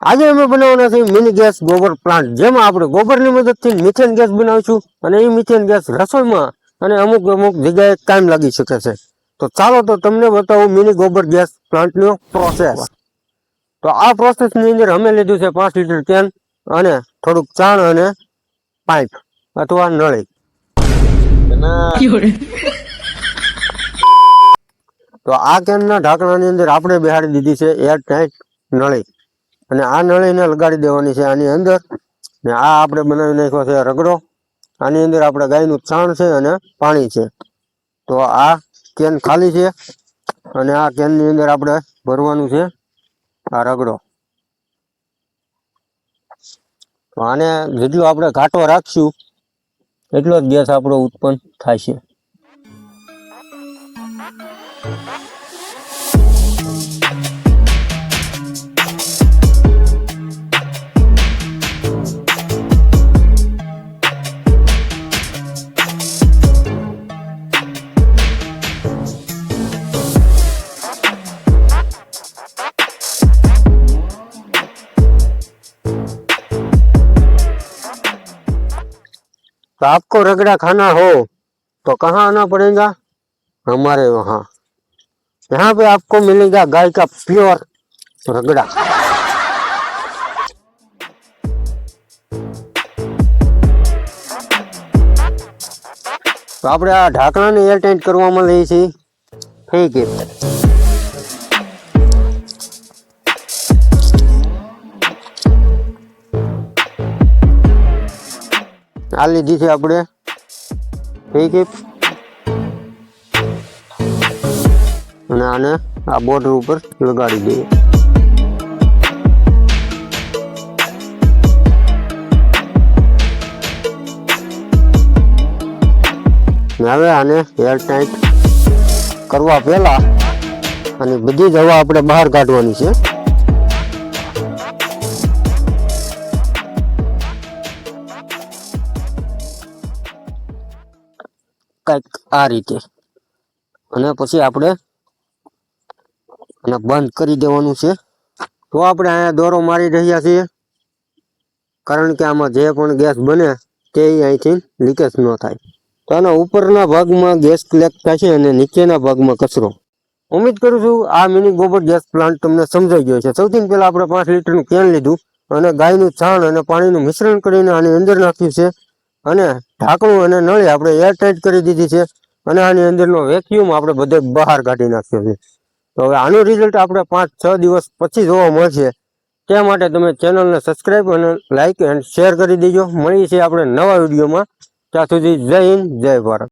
આજે અમે બનાવવાના છે મિની ગેસ ગોબર પ્લાન્ટ, જેમાં આપણે ગોબરની મદદથી મિથેન ગેસ બનાવીશું અને એ મિથેન ગેસ રસોઈમાં અને અમુક જગ્યાએ કામ લાગી શકે છે. તો ચાલો તો તમને બતાવું મિની ગોબર ગેસ પ્લાન્ટનો પ્રોસેસ. તો આ પ્રોસેસની અંદર અમે લીધું છે 5 લીટર કેન અને થોડુંક ચાણ અને પાઇપ અથવા નળી. તો આ કેનના ઢાંકણાની અંદર આપણે બેહાડી દીધી છે એર ટાઈટ નળી અને આ નળીને લગાડી દેવાની છે આની અંદર. ને આ આપણે બનાવી નાખ્યો છે રગડો. આની અંદર આપણે ગાયનું છાણ છે અને પાણી છે. તો આ કેન ખાલી છે અને આ કેનની અંદર આપણે ભરવાનું છે આ રગડો. તો આને જેટલો આપણે ઘાટો રાખશું એટલો જ ગેસ આપણો ઉત્પન્ન થાય છે. तो आपको रगड़ा खाना हो तो कहाँ आना पड़ेगा? हमारे वहाँ। यहाँ पे आपको मिलेगा गाय का प्योर रगड़ा. तो આપણે આ ઢાંકણાને એરટાઈટ કરવામાં લઈએ છીએ થઈ ગઈ. આ લીધી છે આપણે થઈ ગઈ અને આને આ બોર્ડર ઉપર લગાડી દઈએ. હવે આને એરટાઈટ કરવા પહેલા અને બધી જ હવા આપણે બહાર કાઢવાની છે. કંઈક આ રીતે અને પછી આપણે આને બંધ કરી દેવાનું છે. તો આપણે અહીંયા દોરો મારી રહ્યા છીએ કારણ કે આમાં જે પણ ગેસ બને તે અહીંથી લીકેજ ન થાય. તો આના ઉપરના ભાગમાં ગેસ કલેક્ટ થશે અને નીચેના ભાગમાં કચરો. ઉમ્મીદ કરું છું આ મિની ગોબર ગેસ પ્લાન્ટ તમને સમજાઈ ગયો છે. સૌથી પહેલા આપણે 5 લીટરનું કેન લીધું અને ગાયનું છાણ અને પાણીનું મિશ્રણ કરીને આની અંદર નાખ્યું છે અને ઢાંકણું અને નળી આપણે એરટાઈટ કરી દીધી છે અને આની અંદરનો વેક્યુમ આપણે બધે બહાર કાઢી નાખ્યો છે. તો હવે આનું રિઝલ્ટ આપણે 5-6 દિવસ પછી જોવા મળશે. તે માટે તમે ચેનલને સબસ્ક્રાઈબ અને લાઇક એન્ડ શેર કરી દેજો. મળીએ છીએ આપણે નવા વિડીયોમાં. ત્યાં સુધી જય હિન્દ, જય ભારત.